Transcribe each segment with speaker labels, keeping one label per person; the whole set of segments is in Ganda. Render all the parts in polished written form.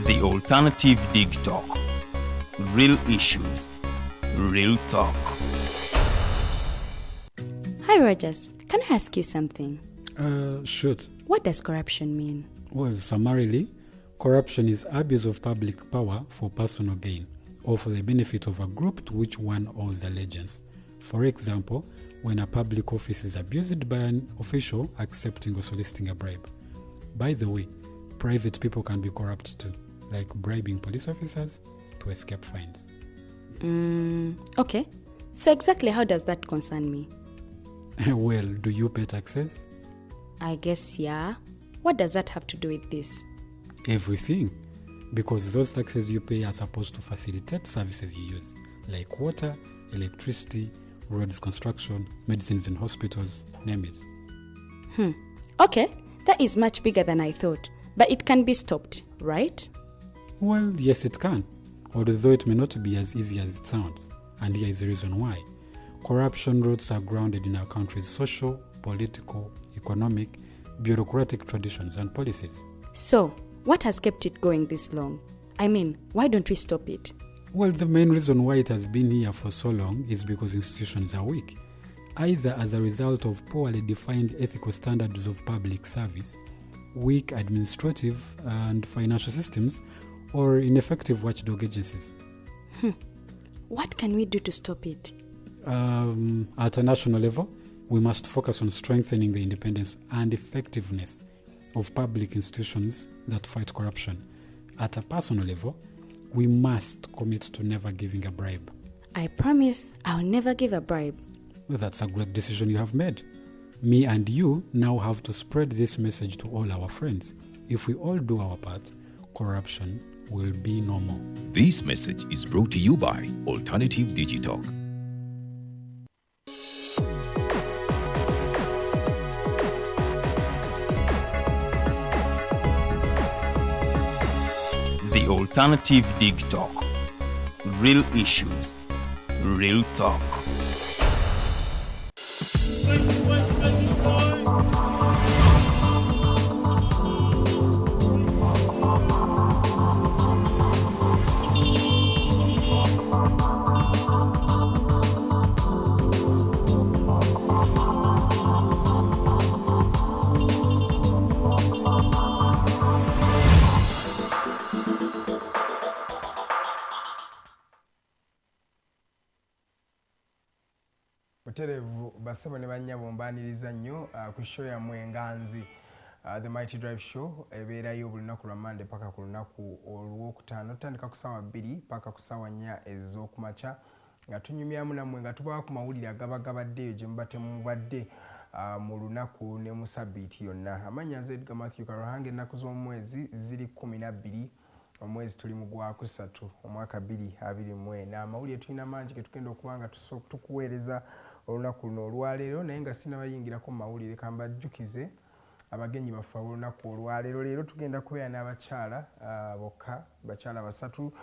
Speaker 1: The Alternative Dig Talk. Real issues, real talk.
Speaker 2: Hi Rogers, can I ask you something?
Speaker 3: Shoot.
Speaker 2: What does corruption mean?
Speaker 3: Well, summarily, corruption is abuse of public power for personal gain or for the benefit of a group to which one owes allegiance. For example, when a public office is abused by an official accepting or soliciting a bribe. By the way, private people can be corrupt too, like bribing police officers to escape fines.
Speaker 2: Okay. So exactly how does that concern me?
Speaker 3: Well, do you pay taxes?
Speaker 2: I guess, yeah. What does that have to do with this?
Speaker 3: Everything. Because those taxes you pay are supposed to facilitate services you use, like water, electricity, roads construction, medicines in hospitals, name it.
Speaker 2: Okay, that is much bigger than I thought. But it can be stopped, right?
Speaker 3: Well, yes it can, although it may not be as easy as it sounds. And here is the reason why. Corruption roots are grounded in our country's social, political, economic, bureaucratic traditions and policies.
Speaker 2: So, what has kept it going this long? I mean, why don't we stop it?
Speaker 3: Well, the main reason why it has been here for so long is because institutions are weak, either as a result of poorly defined ethical standards of public service, weak administrative and financial systems, or ineffective watchdog agencies.
Speaker 2: What can we do to stop it?
Speaker 3: At a national level, we must focus on strengthening the independence and effectiveness of public institutions that fight corruption. At a personal level, we must commit to never giving a bribe.
Speaker 2: I promise I'll never give a bribe.
Speaker 3: Well, that's a great decision you have made. Me and you now have to spread this message to all our friends. If we all do our part, corruption will be no more.
Speaker 1: This message is brought to you by Alternative Digitalk. The Alternative Dig Talk. Real issues, real talk.
Speaker 4: Buterevu basebo ne banyabo mbaniriza nnyo ku show ya Mwenganzi The Mighty Drive Show ebeerayo buli lunaku lwa Monday paka ku lunaku olwokutaano tutandika ku ssaawa 2 paka ku ssaawa 4 ez'okumakya nga tunyumyamu nammwe nga tubawa ku mawulire agabagabaddeyo gye muba temubadde mu lunaku ne mu sabbiiti yonna. Amannya nze Edgar Mathew Karuhanga, ennaku z'omwezi ziri 12 omwezi tuli mu Gwakusatu omwaka 2024. Amawulire tulina mangi ge tugenda okuba nga tukuweereza olunaku luno olwaleero, naye nga sinnabayingirako mu mawulire kambajjukize abagenyi baffe olunaku olwaleero. Leero tugenda kubeera n'abakyala bokka, bakyala basatu.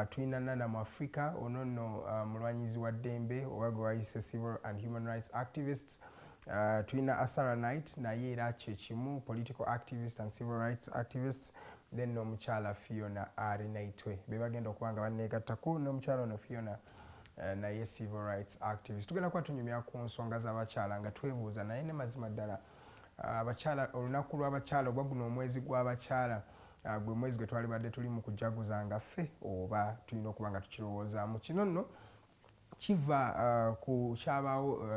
Speaker 4: Tulina Nana mu Africa, ono nno mulwanyizi wa ddembe oba gwe wayise civil and human rights activists. Tulina Asara Knight naye era kyekimu, political activist and civil rights activists. Then n'omukyala Fiona Naitwe be bagenda okuba nga banneegattako n'omukyala ono Fiona naye civil rights activist. Tugenda kuba tunyumya ku nsonga z'abakyala nga twebuuza naye ne mazima ddala abakyala, olunaku lw'abakyala oba guno omwezi gw'abakyala gwe mwezi gwe twalibadde tuli mu kujaguza nga ffe oba tulina okuba nga tukirowoozaamu. Kino nno kiva ku kyabaawo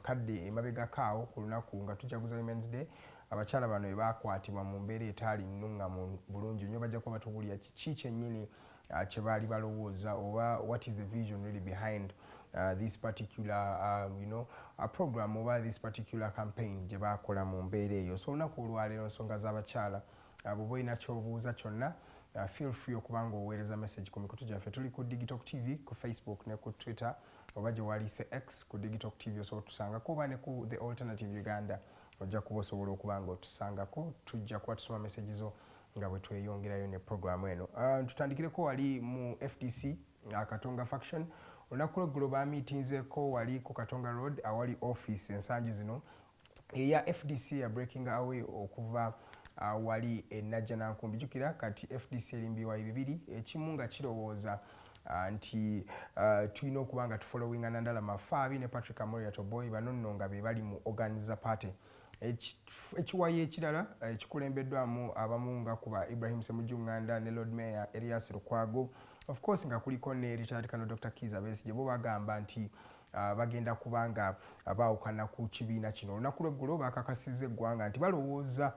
Speaker 4: kadde emabegakaawo ku lunaku nga tujaguza Women's Day. Abakyala bano bakwatibwa mu mbeera etaali nnungamu bulungi nnyo. Bajja kuba batubulira kiki kyennyini kye baali balowooza oba what is the vision really behind this particular program oba this particular campaign gye baakola mu mbeera eyo. So olunaku olwaleero nsonga z'abakyala bw'oba olina ky'obuuza kyonna feel free okuba nga oweereza message ku mikutu gyaffe. Tuli ku Digitalk TV ku Facebook ne ku Twitter oba gye waliise X ku Digitalk TV osobola otusangako oba ne ku The Alternative Uganda ojja kuba osobola okuba nga otusangako. Tujja kuba tusoma message zo nga bwe tweyongerayo ne programu eno. Tutandikireko wali mu FDC Katonga faction. Olunaku lw'eggulo baamiitinzeeko wali ku Katonga Road awali office ensangi zino eya FDC ya breaking away okuva wali Najjanankumbi. Jjukira kati FDC erimbiwa ebibiri, ekimu nga kirowooza nti tulina okuba nga tufollowinga Nandala Mafaabi ne Patrick Amoria Toboy, bano nno nga be bali mu Organizer Party. Ekiwayi ekirala ekikulembeddwamu abamu nga kuba Ibrahim Ssemujjunganda ne Lord Mayor Erias Lukwago, of course nga kuliko ne retired Colonel Dr. Kizza Besigye, bo bagamba nti bagenda kubanga baawukana ku kibiina kino. Olunaku lw'eggulo bakakasizza eggwanga nti balowooza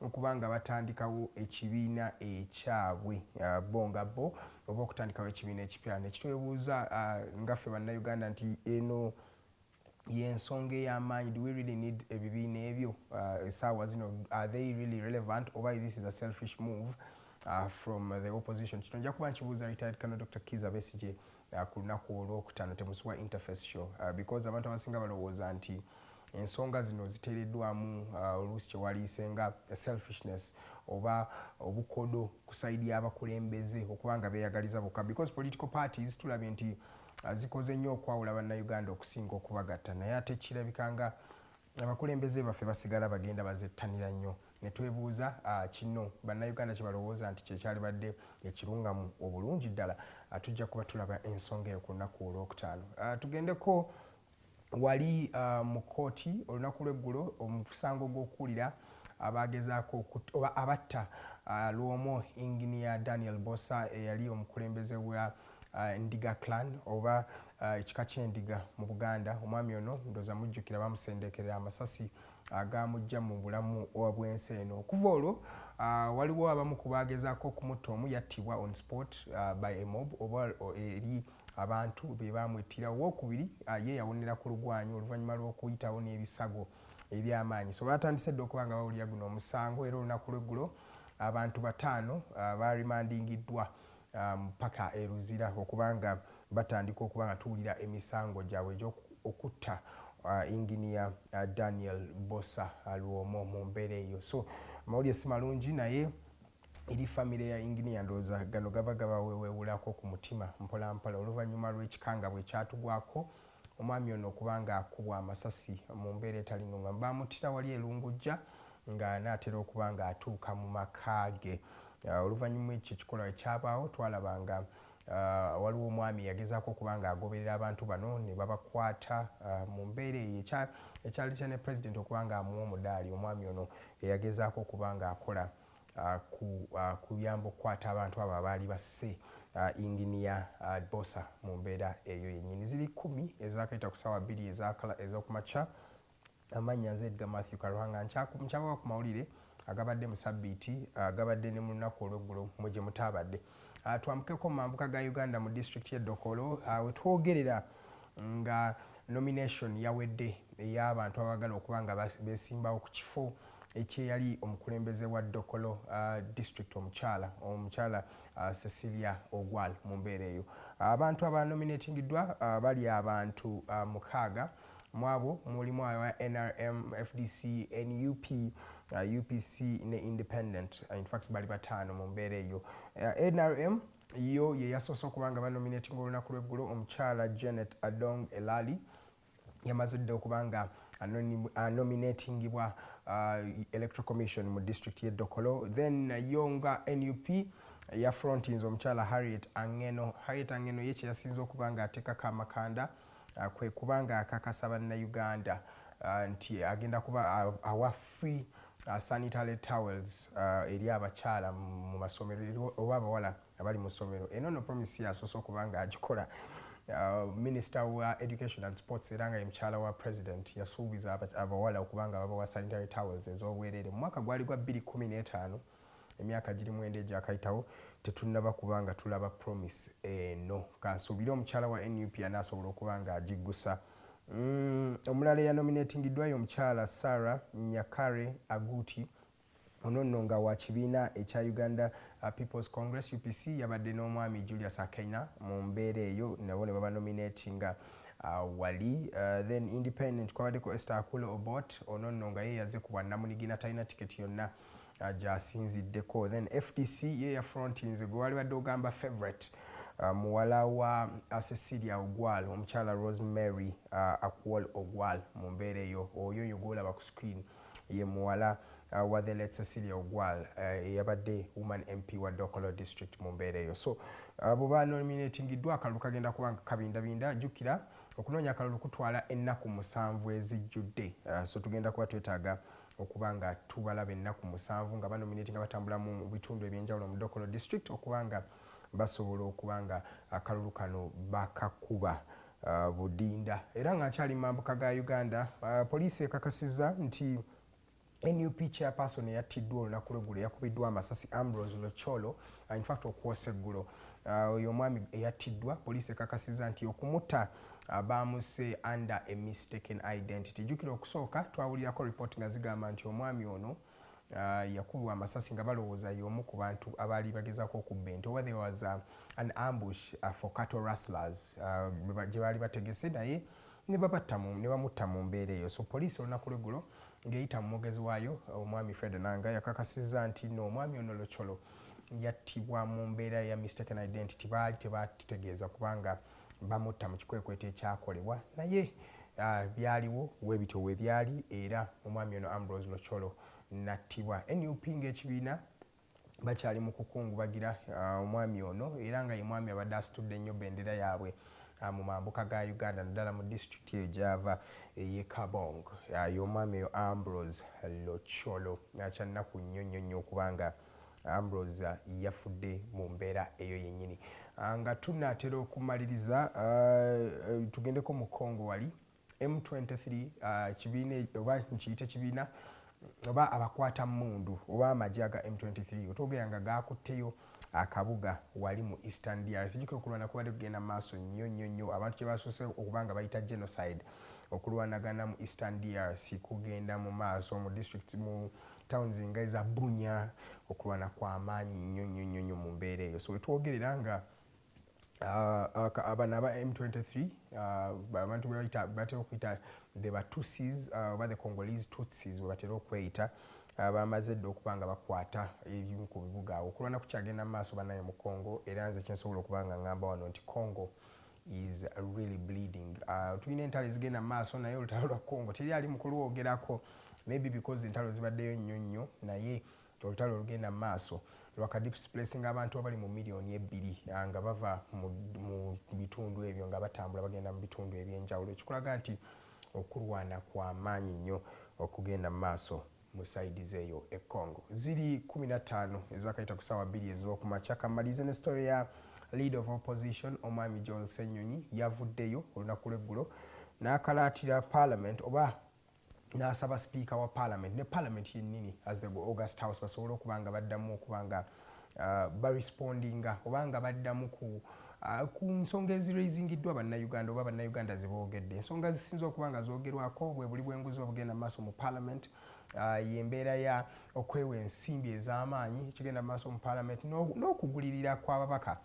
Speaker 4: okubanga batandikawo ekibiina ekyabwe bo nga bo oba okutandikawo ekibiina ekipya. Nekitwebuuza ngaffe bannayuganda nti eno y'ensonga ey'amaanyi. Do we really need ebibiina ebyo essaawa zino? Are they really relevant, oba this is a selfish move from the opposition? Kino nja kuba nkibuuza retired Colonel Dr. Kizza Besigye ku lunaku olwokutaano temusubwa interface show, because abantu abasinga balowooza nti ensonga zino ziteereddwamu oluusi kyewaliisenga selfishness oba obukodo ku saidi y'abakulembeze okubanga beeyagaliza bokka, because political parties tulabye nti zikoze nnyo okwawula bannayuganda okusinga okubagatta, naye ate kirabikanga abakulembeze baffe basigala bagenda bazettanira nnyo. Ne twebuuza kino bannayuganda kye balowooza nti kyekyali badde ekirungamu obulungi ddala. Tujja kuba tulaba ensonga eyo ku lunaku olwokutaano. Tugendeko wali mu kooti olunaku lw'eggulo omusango gw'okuwulira abagezaako oba abatta Lwomwa Engineer Daniel Bossa eyali omukulembeze wa Ndiga clan oba ekika ky'Endiga mu Buganda. Omwami ono ndooza mujjukira bamusendekerera amasasi agamujja mu bulamu obw'ensi eno. Okuva olwo waliwo abamu ku bagezaako okumutta, omu yattibwa on spot by a mob oba eri abantu be bamwettira. Owookubiri ye yawonera ku lugwanyu oluvannyuma lw'okuyitawo n'ebisago eby'amaanyi. So batandise dde okuba nga bawulira guno omusango, era olunaku lw'eggulo abantu bataano barimandingiddwa mpaka e Luzira okubanga batandika okuba nga tuwulira emisango gyabwe egy'okutta Engineer Daniel Bossa Lwomwa mu mbeera eyo. So amawulire si malungi, naye eri famire ya Engineer ndooza gano gaba gabaweewulako ku mutima mpola mpola oluvannyuma lw'ekikanga bwe kyatugwako omwami ono okubanga akubwa amasasi mu mbeera etali nnungamu. Bamuttira wali Elungujja nga anaatera okuba nga atuuka mu maka ge. Oluvannyuma ekyo ekikolwa ekyabaawo twalabanga waliwo omwami yagezaako okuba nga agoberera abantu bano ne babakwata mu mbeera eyo ekyaleeta ne President okuba nga amuwa omudaali. Omwami ono yagezaako okuba nga akola kuyamba okukwata abantu abo abaali basse Engineer Bossa mu mbeera eyo yennyini. Ziri 10 ezakayita ku ssaawa 2 ez'okumakya. Amannya nze Edgar Mathew Karuhanga, nkyabwa ku mawulire agabadde mu sabbiiti agabadde ne mu lunaku olw'eggulo mwe gye mutaabadde. Twamukeko mu mambuka ga Uganda mu disitulikiti y'Eddokolo we twogerera nga nomination yawedde ey'abantu abagala okuba nga beesimbawo ku kifo ekyeyali omukulembeze wa Ddokolo district omukyala Cecilia Ogwal mu mbeera eyo. Abantu abanominatingiddwa bali abantu 6. Mu abo mulimu aba NRM, FDC, NUP, UPC ne Independent. In fact bali 5 mu mbeera eyo. NRM yo ye yasoose okuba nga banominating olunaku lw'eggulo omukyala Janet Adong Elali yamaze dde okuba nga nominatingibwa Electoral Commission mu district y'Eddokolo. Then yonga NUP ya frontinze omukyala Harriet Angeno. Harriet Angeno ye kye yasinze okuba nga ateekako amakanda kwe kubanga akakasa bannayuganda nti agenda kuba awa free sanitary towels eri abakyala mu masomero oba abawala abali mu ssomero. Eno no promise yasoose okuba nga agikola. Minister wa Education and Sports era nga ye mukyala wa President yasuubiza abawala okubanga babawa sanitary towels ez'obwereere. Mu mwaka gwali gwa 2015 emyaka giri 9 egyakayitawo tetunnaba kubanga tulaba promise eno. Kansuubire omukyala wa NUP anaasobola okuba nga agiggusa. Omulala eyanominatingiddwayo omukyala Sarah Nyakare Aguti, ono nno nga wa kibiina ekya Uganda People's Congress UPC. Yabadde n'omwami Julius Akenya mu mbeera eyo, nabo ne babanominatinga wali. Then Independent kwabaddeko Esther Akulo Obot, ono nno nga ye yaze ku bwannamunigina talina tiketi yonna gy'asinziddeko. Then FDC ye ya frontinze gwe wali badde ogamba favorite muwala wa Cecilia Ogwal, omukyala Rosemary Akwol Ogwal mu mbeera eyo. Oyo gw'olaba ku screen ye muwala Wadele Cecilia Ogwal eyabadde woman MP wa Dokolo district mu mbeera eyo. So bw'oba nominatingiddwa akalulu kagenda kuba kabindabinda. Jjukira okunoonya akalulu kutwala ennaku 7 ezijjudde. So tugenda kuba twetaaga okuba nga tubalaba ennaku 7 nga banominating abatambula mu bitundu ebyenjawulo mu Dokolo district okuba nga basobola okuba nga akalulu kano bakakuba budinda. Era nga nkyali mu mambuka ga Uganda, poliisi ekakasizza nti NUP chairperson eyattiddwa olunaku lw'eggulo yakubiddwa amasasi Ambrose Locholo, in fact okwosa eggulo. Oyo omwami eyattiddwa poliisi ekakasizza nti okumutta baamuse under a mistaken identity. Jjukira okusooka twawulirako report nga zigamba nti omwami ono yakubwa amasasi nga balowooza y'omu ku bantu abaali bagezaako okubba ente. Oba there was an ambush for cattle rustlers gye baali bategese naye ne bamutta mu mbeera eyo. So poliisi olunaku lw'eggulo ng'eyita mu mwogezi waayo omwami Fred Nanga yakakasizza nti no omwami ono Locholo yattibwa mu mbeera ya mistaken identity. Baali tebategeeza kubanga bamutta mu kikwekweto ekyakolebwa naye byaliwo weebityo weebyali era omwami ono Ambrose Locholo nattibwa. NUP ng'ekibiina bakyali mu kukungubagira omwami ono era nga ye mwami abadde asitudde ennyo bendera yaabwe mu mambuka ga Uganda naddala mu district eyo gy'ava ey'e Kabong. Y'omwami oyo Ambrose Locholo akyannaku nnyo okubanga Ambrose yafudde mu mbeera eyo yennyini. Nga tunaatera okumaliriza tugendeko mu Congo wali M23 kibiina oba nkiyite kibiina oba abakwata mmundu oba amagye aga M23 otwogera nga gaakutteyo akabuga wali mu Eastern DRC. Jjukira okulwana kubadde kugenda mu maaso nnyo abantu kye basoose okuba nga bayita genocide okulwanagana mu Eastern DRC kugenda mu maaso mu district mu towns nga eza Bunya okulwana kw'amaanyi nnyo mu mbeera eyo. So wetwogerera nga abana aba M23 abantu batera okuyita the Tutsis oba the Congolese Tutsis bwe batera okweyita bamaze dda okuba nga bakwata ebimu ku bibuga awo. Okulwana kukyagenda mu maaso bannaye mu Congo era nze kyensobola okuba nga ngamba wano nti Congo is really bleeding. Tulina entalo ezigenda mu maaso naye olutalo lwa Congo teri ali mu kulwogerako, maybe because entalo zibaddeyo nnyo naye olutalo olugenda mu maaso lwakadisplacing abantu abali mu miliyoni 2 nga bava mu bitundu ebyo nga batambula bagenda mu bitundu ebyenjawulo. Ekikulaga nti okulwana kw'amaanyi nnyo okugenda mu maaso mu sides eyo e Congo. Ziri 15 ezakayita ku ssaawa 2 ez'okumakya. Kamalize ne story ya leader of opposition omwami Joel Ssenyonyi yavuddeyo olunaku lw'eggulo n'akalaatira parliament oba n'asaba speaker wa parliament ne parliament yennyini as the August House basobole okuba nga baddamu okuba nga barespondinga oba nga baddamu ku nsonga eziraisingiddwa bannayuganda oba bannayuganda ze boogedde. Ensonga zisinza okuba nga zoogerwako bwe buli bw'enguzi obugenda mu maaso mu parliament y'embeera ya okwewa ensimbi ez'amaanyi ekigenda mu maaso mu parliament n'okugulirira kw'ababaka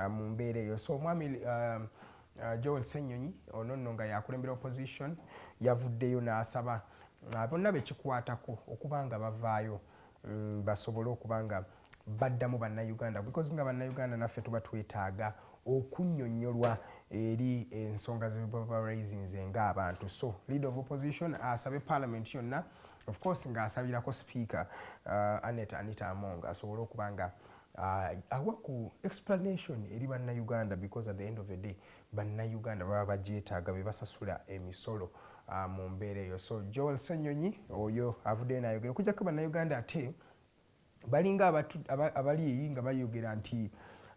Speaker 4: mu mbeera eyo. So omwami Joel Ssenyonyi ono nno nga yakulembera opposition yavuddeyo n'asaba bonna bekikwatako okuba nga bavaayo basobole okuba nga baddamu bannayuganda because nga bannayuganda naffe tuba twetaaga okunnyonnyolwa eri ensonga ze baba raisinze ng'abantu. So leader of opposition asabe parliament yonna of course ng'asabirako speaker Anita Among asobole okuba nga awa ku explanation eri bannayuganda because at the end of the day bannayuganda baba bagyetaaga be basasula emisolo mu mbeera eyo. So Joel Ssenyonyi oyo avuddeyo n'ayogera okujjako bannayuganda ate balinga abali eri nga bayogera nti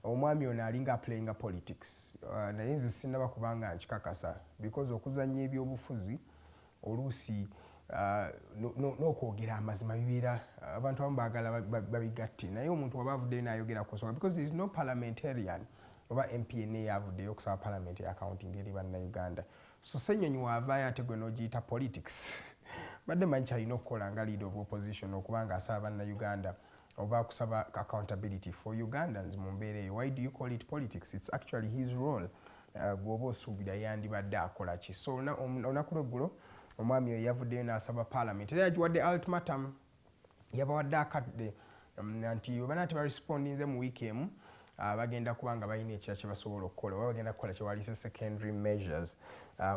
Speaker 4: omwami ono alinga playing politics naye nze sinnaba kubanga nkikakasa because okuzannya ebyobufuzi oluusi n'okwogera amazima bibeera abantu abamu baagala babigatte naye omuntu waba avuddeyo n'ayogera ku nsonga because there is no parliamentarian oba MPNA yavuddeyo okusaba parliament accounting eri bannayuganda. So Ssenyonyi waavaayo ate gwe n'ogiyita politics badde manyi kyalina okukola nga leader of opposition okubanga asaba bannayuganda oba kusaba accountability for Ugandans mu mbeera eyo. Why do you call it politics? It's actually his role. Gwoba osuubira yandibadde akola ki. So olunaku lw'eggulo omwami oyo yavuddeyo n'asaba parliament era yagiwadde ultimatum yabawadde akadde nti obana tebarespondinze mu wiiki emu bagenda kuba nga balina ekira kye basobola okukola oba bagenda kukola kye waliise secondary measures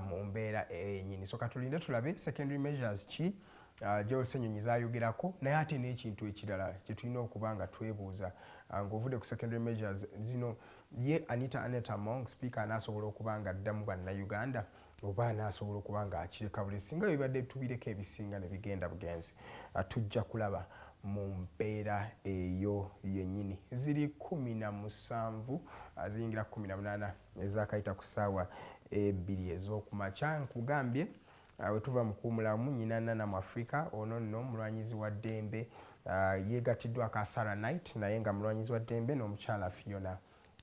Speaker 4: mu mbeera yennyini. So katulinde tulabe secondary measures ki Joel Ssenyonyi zaayogerako naye ate n'ekintu ekirala kye tulina okuba nga twebuuza ng'ovudde ku secondary measures zino ye Anita Among speaker anaasobola okuba nga addamu bannayuganda oba anaasobola okuba nga akireka buli singa bibadde tubireko ebisinga ne bigenda bugenzi tujja kulaba mu mpeera eyo yennyini. Ziri 17 ziyingira 18 ezakayita ku ssaawa 2 ez'okumakya. Nkugambye we tuva mu kuwumulamu nnyina Nana mu Africa ono nno mulwanyizi wa ddembe yeegatiddwa Kasara Knight naye nga mulwanyizi wa ddembe n'omukyala Fiona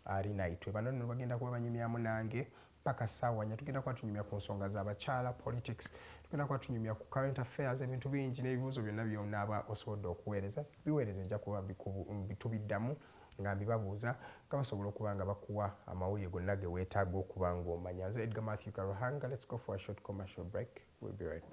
Speaker 4: ali naitwe. Bano nno bagenda kuba banyumyamu nange paka ssaawa 4. Tugenda kuba tunyumya ku nsonga z'abakyala, politics, tugenda kuba tunyumya ku current affairs, ebintu bingi n'ebibuuzo byonna by'onaaba osobodde okuweereza biweereze nja kuba bitubiddamu nga mbibabuuza nga basobola okuba nga bakuwa amawulire gonna ge weetaaga okuba ng'omanya. Nze Edgar Mathew Karuhanga. Let's go for a short commercial break. We'll be right back.